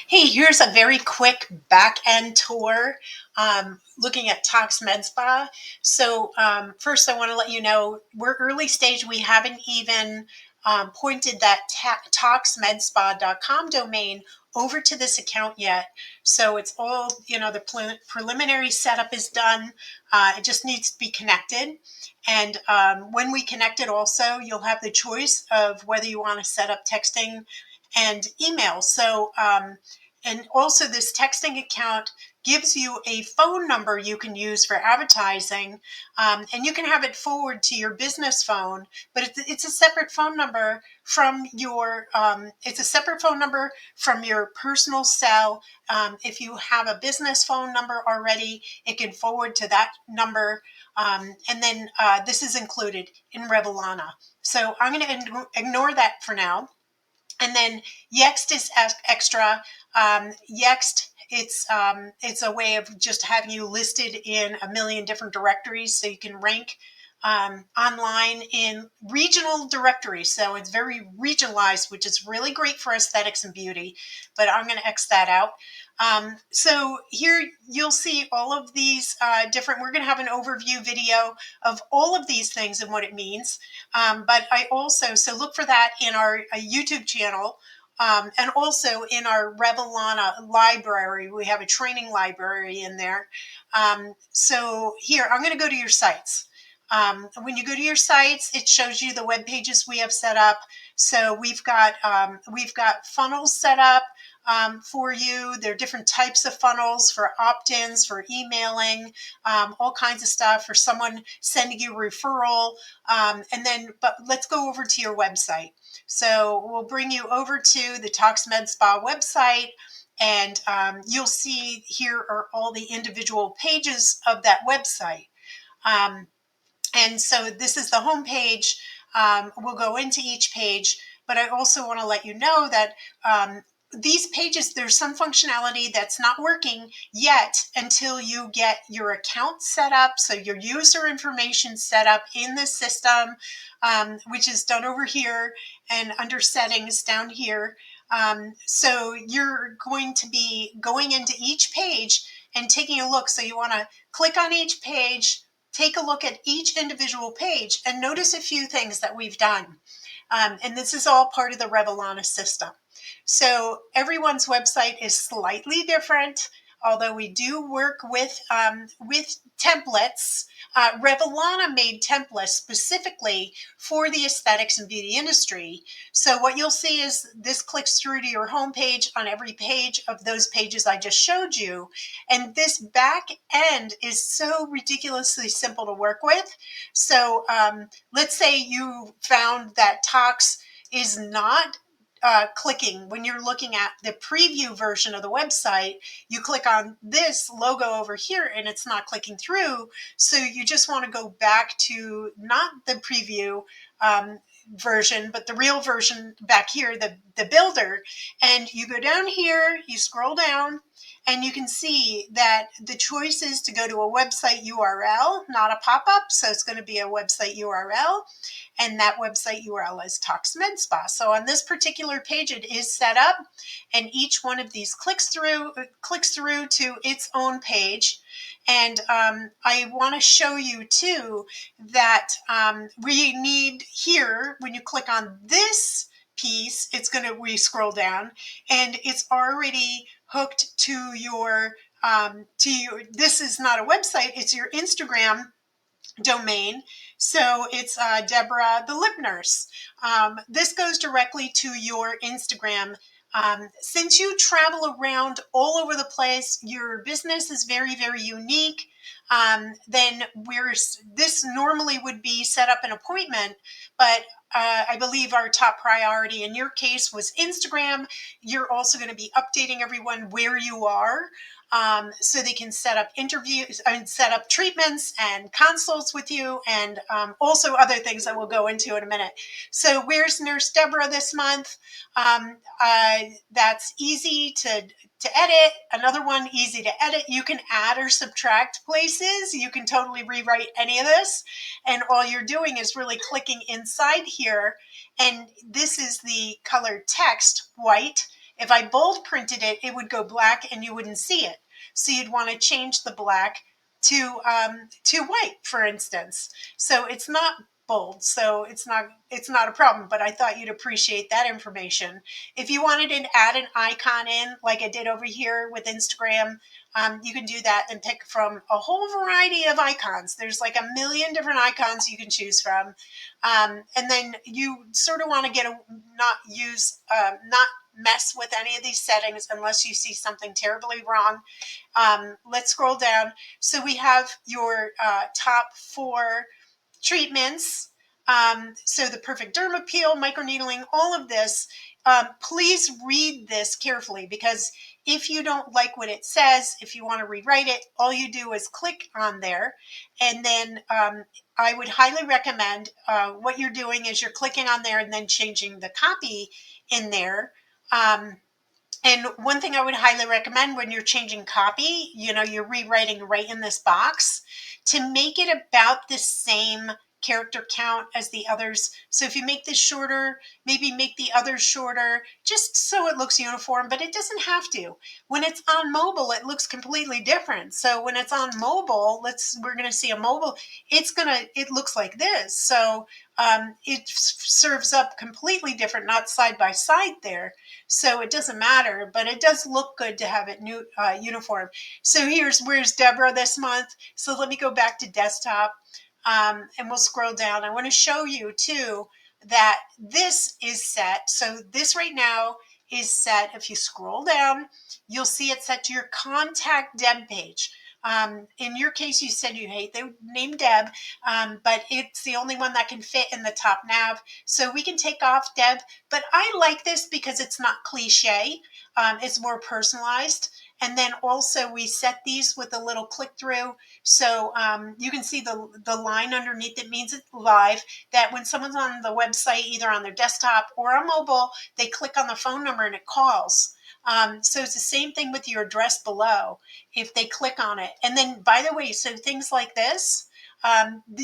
Hey, here's a very quick back end tour looking at Tox Medspa. First, I want to let you know we're early stage. We haven't even pointed that toxmedspa.com domain over to this account yet. So it's all, the preliminary setup is done. It just needs to be connected. And when we connect it, also, you'll have the choice of whether you want to set up texting and email. And also, this texting account gives you a phone number you can use for advertising, and you can have it forward to your business phone. But it's a separate phone number from your. It's a separate phone number from your personal cell. If you have a business phone number already, it can forward to that number. And then this is included in Revlana. So I'm going to ignore that for now. And then Yext is extra. Yext, it's a way of just having you listed in a million different directories, so you can rank online in regional directories. So it's very regionalized, which is really great for aesthetics and beauty. But I'm going to X that out. So here you'll see all of these different. We're going to have an overview video of all of these things and what it means. But I also, so look for that in our YouTube channel. And also in our Revlana library, we have a training library in there. So here, I'm going to go to your sites. When you go to your sites, it shows you the web pages we have set up. So we've got funnels set up for you. There are different types of funnels for opt-ins, for emailing, all kinds of stuff, for someone sending you a referral. But let's go over to your website. So we'll bring you over to the Tox Med Spa website, and you'll see here are all the individual pages of that website. And so this is the home page. We'll go into each page, but I also want to let you know that these pages, there's some functionality that's not working yet until you get your account set up. So your user information set up in the system, which is done over here and under settings down here. So you're going to be going into each page and taking a look. So you want to click on each page, take a look at each individual page, and notice a few things that we've done. And this is all part of the Revlana system. So everyone's website is slightly different, although we do work with templates. Revlana made templates specifically for the aesthetics and beauty industry. So what you'll see is this clicks through to your homepage on every page of those pages I just showed you. And this back end is so ridiculously simple to work with. So let's say you found that Tox is not clicking when you're looking at the preview version of the website. You click on this logo over here and it's not clicking through. So you just want to go back to not the preview version, but the real version back here, the builder. And you go down here, you scroll down, and you can see that the choice is to go to a website URL, not a pop-up. So it's going to be a website URL. And that website URL is Tox Med Spa. So on this particular page, it is set up, and each one of these clicks through to its own page. And I want to show you too that we need here, when you click on this piece, it's going to, we scroll down, and it's already hooked to your this is not a website, it's your Instagram domain. So it's Deborah the Lip Nurse. This goes directly to your Instagram. Since you travel around all over the place, your business is very, very unique. Then this normally would be set up an appointment, but I believe our top priority in your case was Instagram. You're also going to be updating everyone where you are, so they can set up interviews and set up treatments and consults with you, and also other things that we'll go into in a minute. So where's Nurse Deborah this month? That's easy to edit. Another one, easy to edit. You can add or subtract places. You can totally rewrite any of this. And all you're doing is really clicking inside here. And this is the colored text, white. If I bold printed it, it would go black and you wouldn't see it. So you'd want to change the black to white, for instance. So it's not bold, so it's not a problem. But I thought you'd appreciate that information. If you wanted to add an icon in, like I did over here with Instagram, you can do that and pick from a whole variety of icons. There's like a million different icons you can choose from. And then you sort of want to not mess with any of these settings unless you see something terribly wrong. Let's scroll down. So we have your top 4 treatments. So the perfect derma peel, microneedling, all of this. Please read this carefully, because if you don't like what it says, if you want to rewrite it, all you do is click on there. And then I would highly recommend what you're doing is you're clicking on there and then changing the copy in there. And one thing I would highly recommend when you're changing copy, you're rewriting right in this box, to make it about the same character count as the others. So if you make this shorter, maybe make the others shorter, just so it looks uniform, but it doesn't have to. When it's on mobile, it looks completely different. So when it's on mobile, we're going to see a mobile, it looks like this. So it serves up completely different, not side by side there. So it doesn't matter, but it does look good to have it uniform. So where's Deborah this month. So let me go back to desktop, and we'll scroll down. I want to show you too that this is set. So this right now is set. If you scroll down, you'll see it set to your contact Deb page. In your case, you said you hate the name Deb, but it's the only one that can fit in the top nav. So we can take off Deb, but I like this because it's not cliche. It's more personalized. And then also we set these with a little click through. So you can see the line underneath. It means it's live, that when someone's on the website, either on their desktop or on mobile, they click on the phone number and it calls. So it's the same thing with your address below if they click on it. And then, by the way, so things like this,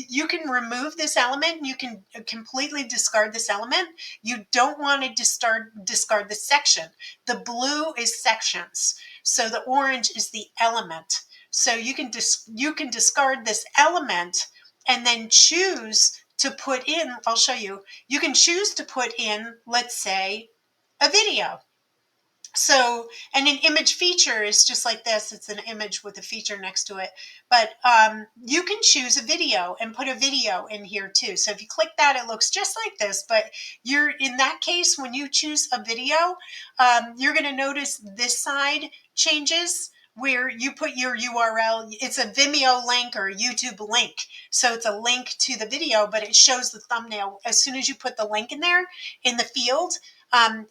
you can remove this element. You can completely discard this element. You don't want to discard the section. The blue is sections. So the orange is the element. So you can discard this element and then choose to put in, I'll show you, you can choose to put in, let's say, a video. So, and an image feature is just like this. It's an image with a feature next to it. But you can choose a video and put a video in here too. So if you click that, it looks just like this. But in that case, when you choose a video, you're going to notice this side changes where you put your URL. It's a Vimeo link or a YouTube link. So it's a link to the video, but it shows the thumbnail. As soon as you put the link in there in the field,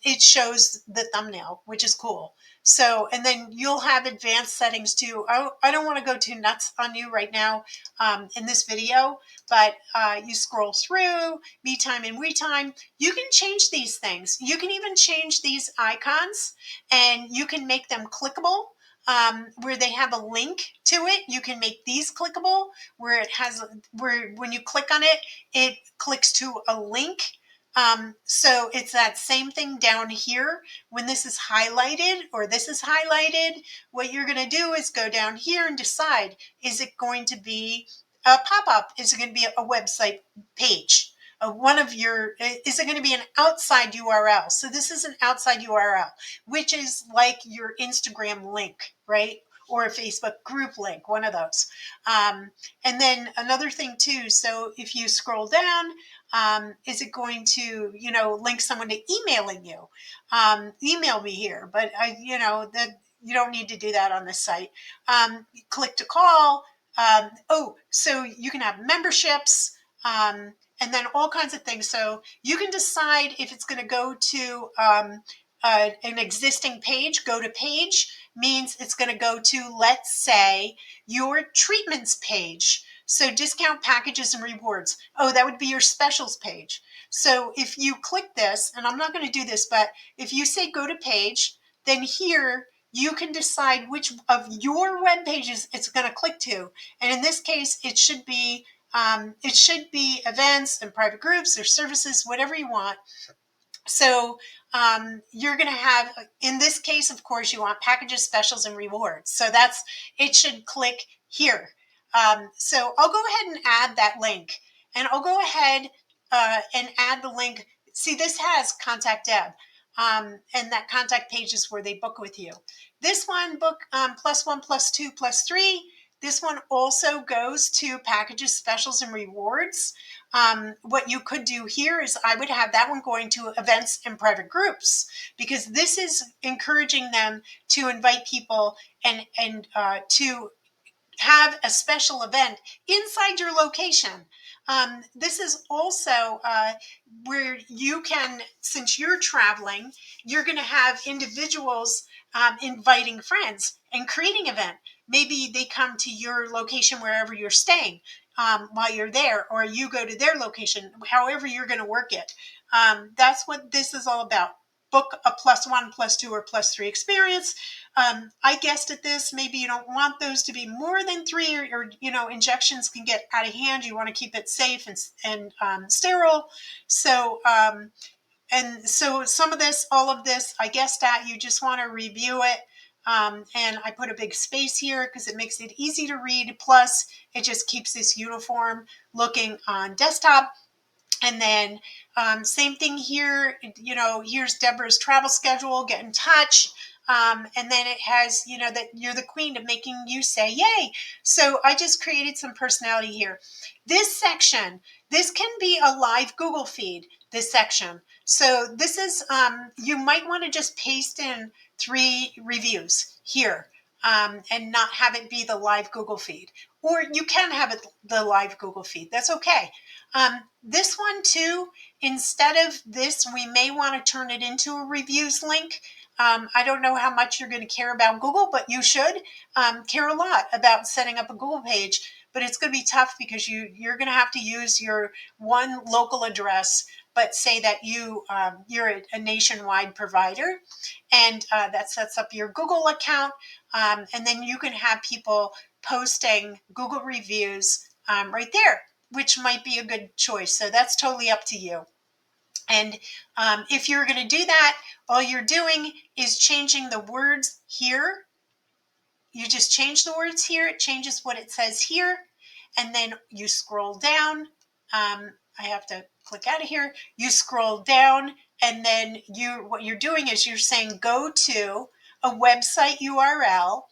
it shows the thumbnail, which is cool. So, and then you'll have advanced settings too. I don't want to go too nuts on you right now in this video, but you scroll through me time and we time. You can change these things. You can even change these icons, and you can make them clickable. Where they have a link to it, you can make these clickable. Where when you click on it, it clicks to a link. So it's that same thing down here. When this is highlighted or this is highlighted, what you're going to do is go down here and decide, is it going to be a pop-up? Is it going to be a website page? Is it going to be an outside URL? So this is an outside URL, which is like your Instagram link, right? Or a Facebook group link, one of those. And then another thing too, so if you scroll down, is it going to, link someone to emailing you? Email me here, but that you don't need to do that on this site. Click to call. So you can have memberships, and then all kinds of things. So you can decide if it's going to go to an existing page. Go to page means it's going to go to, let's say, your treatments page. So discount packages and rewards. Oh, that would be your specials page. So if you click this, and I'm not going to do this, but if you say go to page, then here you can decide which of your web pages it's going to click to. And in this case, it should be events and private groups or services, whatever you want. So you're going to have, in this case, of course, you want packages, specials, and rewards. So it should click here. So I'll go ahead and add that link. And I'll go ahead and add the link. See, this has Contact Deb. And that contact page is where they book with you. This one, book +1, +2, +3. This one also goes to packages, specials, and rewards. What you could do here is I would have that one going to events and private groups, because this is encouraging them to invite people and to have a special event inside your location. This is also where you can, since you're traveling, you're going to have individuals inviting friends and creating an event. Maybe they come to your location wherever you're staying while you're there, or you go to their location, however you're going to work it. That's what this is all about. Book a +1, +2, or +3 experience. I guessed at this. Maybe you don't want those to be more than 3, or injections can get out of hand. You want to keep it safe and sterile. So so some of this, all of this, I guessed at. You just want to review it. And I put a big space here because it makes it easy to read. Plus, it just keeps this uniform looking on desktop. And then same thing here, here's Deborah's travel schedule, get in touch. And then it has, that you're the queen of making you say, yay. So I just created some personality here. This section, this can be a live Google feed, this section. So this is, you might want to just paste in 3 reviews here and not have it be the live Google feed. Or you can have it the live Google feed. That's okay. This one too, instead of this, we may want to turn it into a reviews link. I don't know how much you're going to care about Google, but you should care a lot about setting up a Google page. But it's going to be tough because you're going to have to use your one local address, but say that you're a nationwide provider, and that sets up your Google account, and then you can have people posting Google reviews right there, which might be a good choice. So that's totally up to you. And if you're going to do that, all you're doing is changing the words here. You just change the words here. It changes what it says here. And then you scroll down. I have to click out of here. You scroll down, and then what you're doing is you're saying go to a website URL.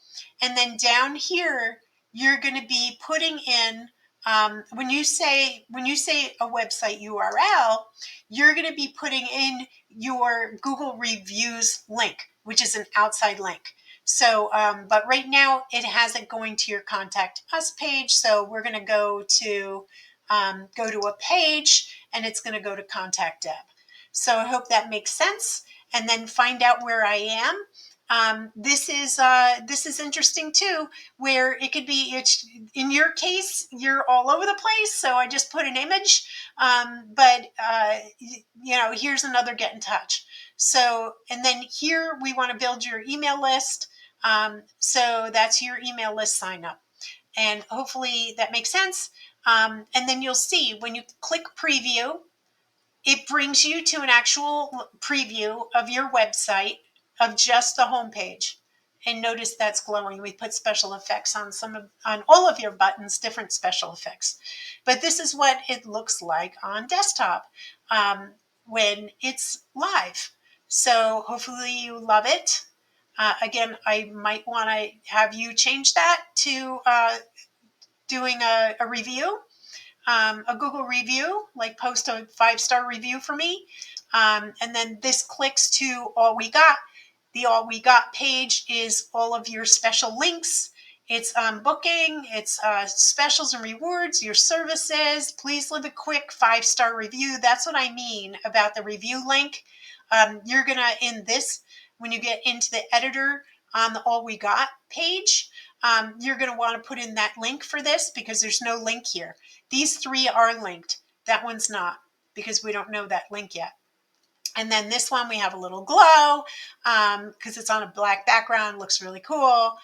And then down here, you're going to be putting in, when you say a website URL, you're going to be putting in your Google reviews link, which is an outside link. So, but right now it has it going to your Contact Us page. So we're going to go to a page, and it's going to go to Contact Deb. So I hope that makes sense. And then find out where I am. This is interesting too, where it could be, in your case, you're all over the place. So I just put an image, but here's another get in touch. So, and then here we want to build your email list. So that's your email list sign up. And hopefully that makes sense. And then you'll see when you click preview, it brings you to an actual preview of your website, of just the homepage. And notice that's glowing. We put special effects on on all of your buttons, different special effects. But this is what it looks like on desktop when it's live. So hopefully you love it. Again, I might want to have you change that to doing a review, a Google review, like post a 5-star review for me. And then this clicks to All We Got. The All We Got page is all of your special links. It's booking, it's specials and rewards, your services. Please leave a quick 5-star review. That's what I mean about the review link. You're going to, when you get into the editor on the All We Got page, you're going to want to put in that link for this, because there's no link here. These 3 are linked. That one's not, because we don't know that link yet. And then this one, we have a little glow because it's on a black background, looks really cool.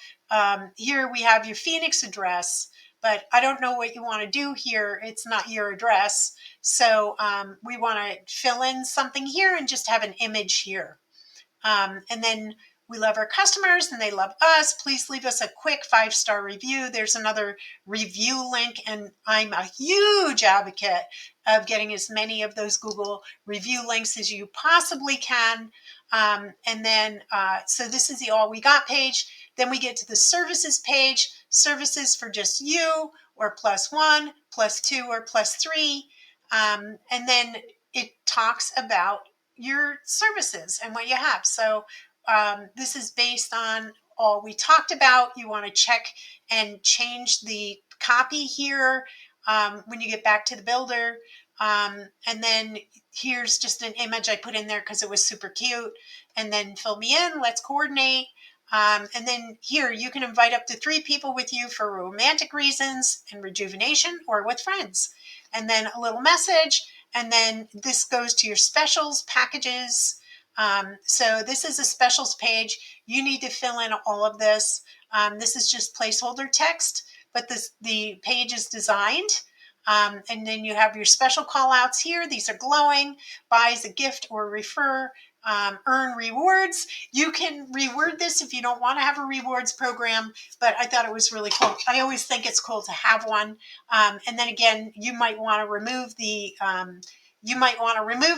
Here we have your Phoenix address, but I don't know what you want to do here. It's not your address. So we want to fill in something here and just have an image here. And then we love our customers and they love us. Please leave us a quick 5-star review. There's another review link, and I'm a huge advocate of getting as many of those Google review links as you possibly can. And then, so this is the All We Got page. Then we get to the services page, services for just you, or +1, +2, or +3. And then it talks about your services and what you have. So this is based on all we talked about. You want to check and change the copy here when you get back to the builder. And then here's just an image I put in there because it was super cute. And then fill me in, let's coordinate. And then here you can invite up to 3 people with you for romantic reasons and rejuvenation, or with friends. And then a little message. And then this goes to your specials packages. So this is a specials page. You need to fill in all of this. This is just placeholder text, but the page is designed. And then you have your special call outs here. These are glowing, buy as a gift or refer, earn rewards. You can reword this if you don't want to have a rewards program, but I thought it was really cool. I always think it's cool to have one. And then again, you might want to remove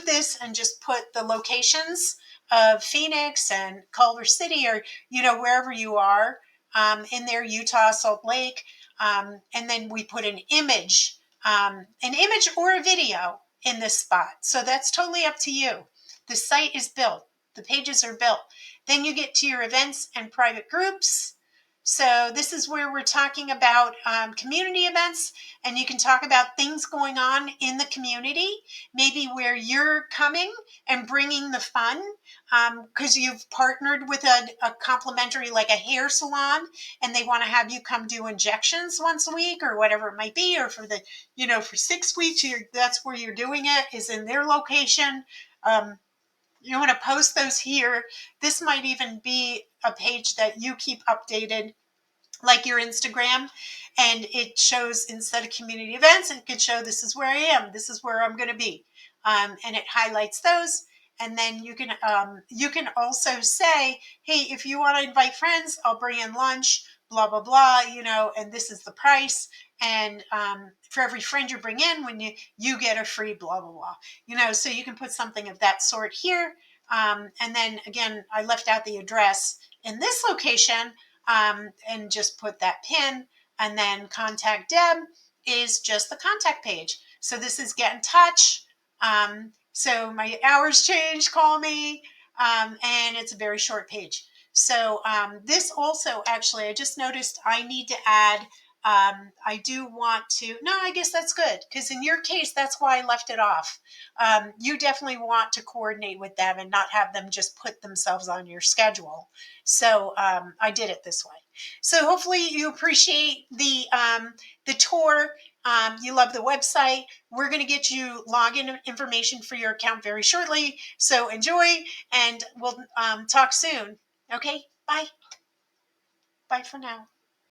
this and just put the locations of Phoenix and Culver City, or wherever you are in there, Utah, Salt Lake, and then we put an image or a video in this spot. So that's totally up to you. The site is built. The pages are built. Then you get to your events and private groups. So this is where we're talking about community events, and you can talk about things going on in the community, maybe where you're coming and bringing the fun because you've partnered with a complimentary, like a hair salon, and they want to have you come do injections once a week or whatever it might be, or for for 6 weeks, that's where you're doing it, is in their location. You want to post those here. This might even be a page that you keep updated, like your Instagram, and it shows, instead of community events, it could show this is where I am, this is where I'm going to be, and it highlights those. And then you can also say, hey, if you want to invite friends, I'll bring in lunch, blah blah blah, and this is the price, and for every friend you bring in, when you get a free blah blah blah, so you can put something of that sort here. And then again, I left out the address in this location, and just put that pin. And then contact Deb is just the contact page. So this is get in touch. So my hours change, call me, and it's a very short page. So this also, actually, I just noticed I need to add, I do want to, no, I guess that's good, because in your case, that's why I left it off. You definitely want to coordinate with them and not have them just put themselves on your schedule. So I did it this way. So hopefully you appreciate the tour. You love the website. We're going to get you login information for your account very shortly. So enjoy, and we'll talk soon. Okay, bye. Bye for now.